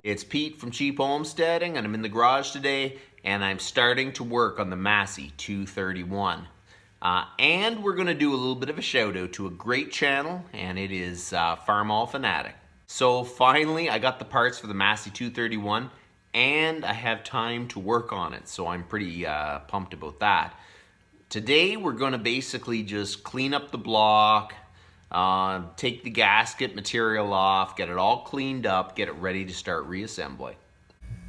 It's Pete from Cheap Homesteading, and I'm in the garage today, and I'm starting to work on the Massey 231. And we're going to do a little bit of a shout out to a great channel, and it is Farmall Fanatic. So finally, I got the parts for the Massey 231, and I have time to work on it, so I'm pretty pumped about that. Today, we're going to basically just clean up the block, take the gasket material off, get it all cleaned up, get it ready to start reassembly.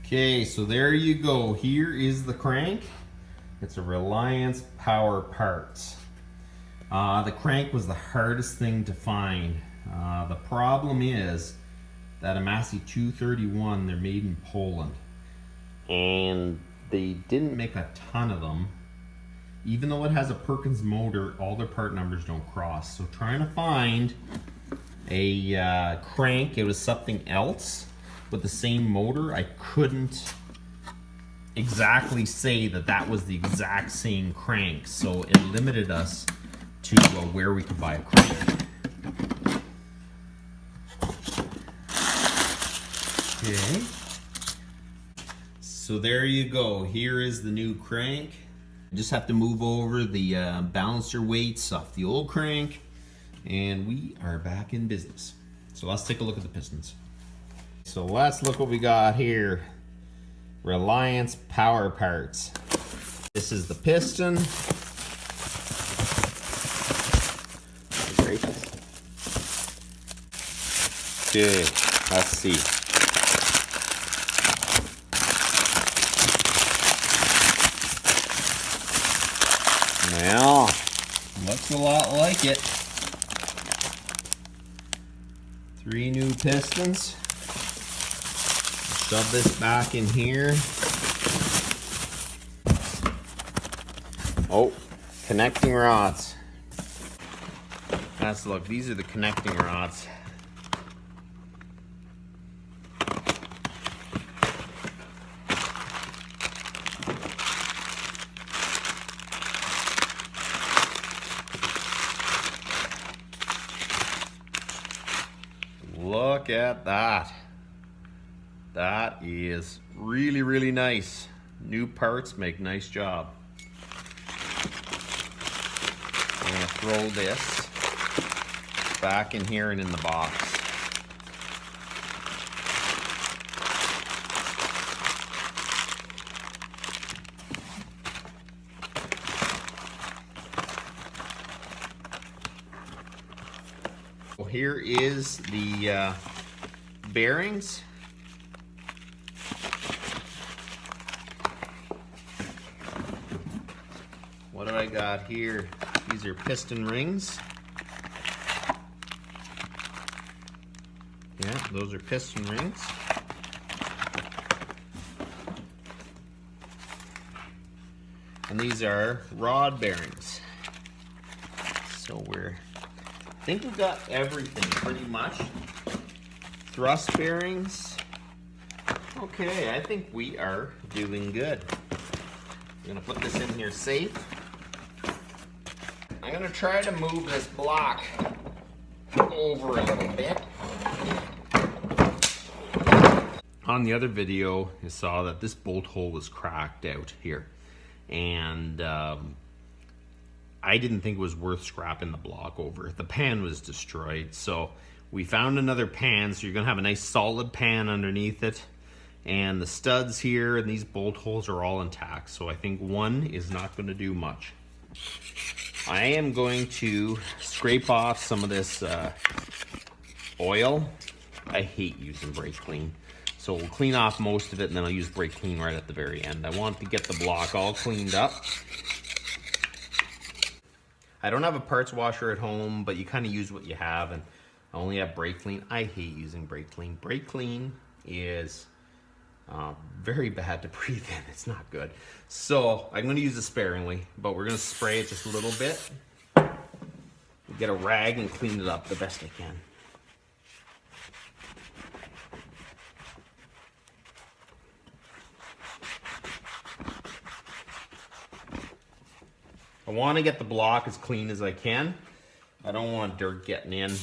Okay, so there you go. Here is the crank. It's a Reliance Power Parts. The crank was the hardest thing to find. The problem is that a Massey 231, they're made in Poland. And they didn't make a ton of them. Even though it has a Perkins motor, all their part numbers don't cross. So trying to find a crank, it was something else with the same motor, I couldn't exactly say that that was the exact same crank. So it limited us to where we could buy a crank. Okay. So there you go. Here is the new crank. Just have to move over the balancer weights off the old crank, and we are back in business. So let's take a look at the pistons. So let's look what we got here. Reliance Power Parts. This is the piston. Okay, let's see. Well, looks a lot like it. 3 new pistons. Shove this back in here. Oh, connecting rods. Let's look, these are the connecting rods. Look at that. That is really, really nice. New parts make nice job. I'm gonna throw this back in here and in the box. Well, here is the bearings. What do I got here? These are piston rings. Yeah, those are piston rings. And these are rod bearings. So I think we've got everything pretty much. Thrust bearings. Okay, I think we are doing good. I'm gonna put this in here safe. I'm gonna try to move this block over a little bit. On the other video, you saw that this bolt hole was cracked out here. And I didn't think it was worth scrapping the block over. The pan was destroyed, so we found another pan, so you're gonna have a nice solid pan underneath it. And the studs here and these bolt holes are all intact, so I think one is not gonna do much. I am going to scrape off some of this oil. I hate using brake clean. So we'll clean off most of it, and then I'll use brake clean right at the very end. I want to get the block all cleaned up. I don't have a parts washer at home, but you kind of use what you have, and I only have brake clean. I hate using brake clean. Brake clean is very bad to breathe in. It's not good. So I'm going to use it sparingly, but we're going to spray it just a little bit. Get a rag and clean it up the best I can. I want to get the block as clean as I can. I don't want dirt getting in.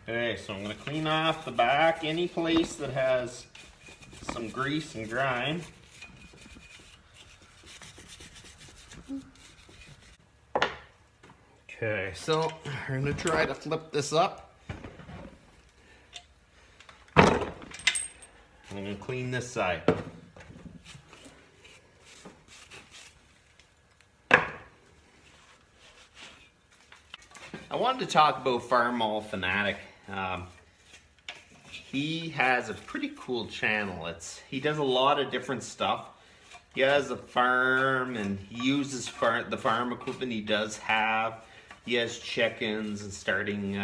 Okay, so I'm going to clean off the back, any place that has some grease and grime. Okay, so we're going to try to flip this up. I'm going to clean this side. I wanted to talk about Farmall Fanatic. He has a pretty cool channel. He does a lot of different stuff. He has a farm and he uses the farm equipment he does have. He has chickens and starting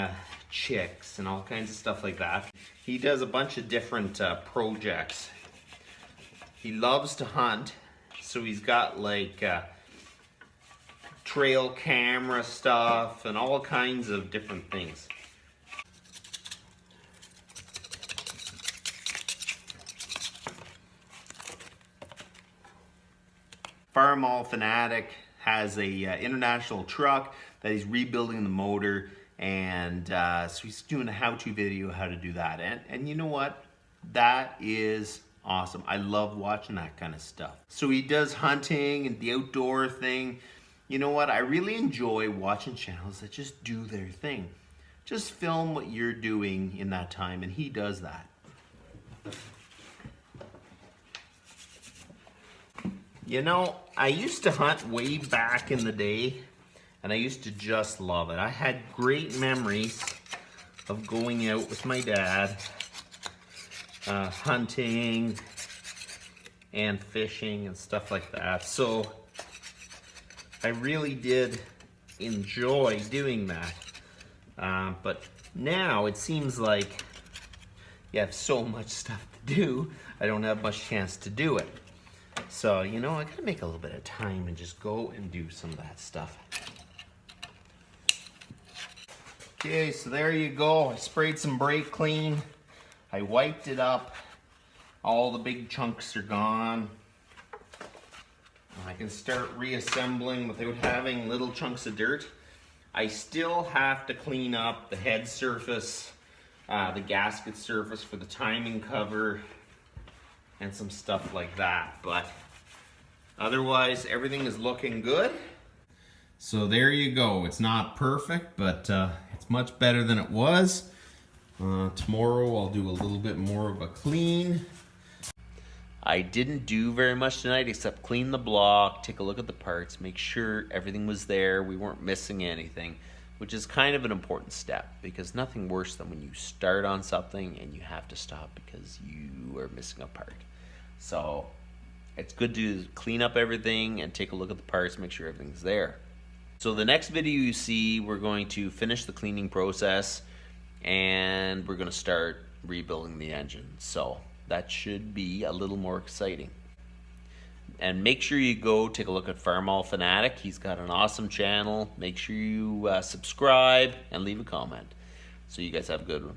chicks and all kinds of stuff like that. He does a bunch of different projects. He loves to hunt, so he's got like trail camera stuff and all kinds of different things. Farmall Fanatic has a international truck that he's rebuilding the motor, and so he's doing a how-to video how to do that. And you know what? That is awesome. I love watching that kind of stuff. So he does hunting and the outdoor thing. You know what? I really enjoy watching channels that just do their thing. Just film what you're doing in that time, and he does that. You know, I used to hunt way back in the day, and I used to just love it. I had great memories of going out with my dad, hunting and fishing and stuff like that. So I really did enjoy doing that. But now it seems like you have so much stuff to do, I don't have much chance to do it. So, you know, I gotta make a little bit of time and just go and do some of that stuff. Okay, so there you go. I sprayed some brake clean. I wiped it up. All the big chunks are gone. I can start reassembling without having little chunks of dirt. I still have to clean up the head surface, the gasket surface for the timing cover, and some stuff like that. But otherwise, everything is looking good. So there you go. It's not perfect, but it's much better than it was. Tomorrow I'll do a little bit more of a clean. I didn't do very much tonight except clean the block, take a look at the parts, make sure everything was there, we weren't missing anything, which is kind of an important step, because nothing worse than when you start on something and you have to stop because you are missing a part. So it's good to clean up everything and take a look at the parts, make sure everything's there. So the next video you see, we're going to finish the cleaning process and we're going to start rebuilding the engine. So that should be a little more exciting. And make sure you go take a look at Farmall Fanatic. He's got an awesome channel. Make sure you subscribe and leave a comment. So you guys have a good one.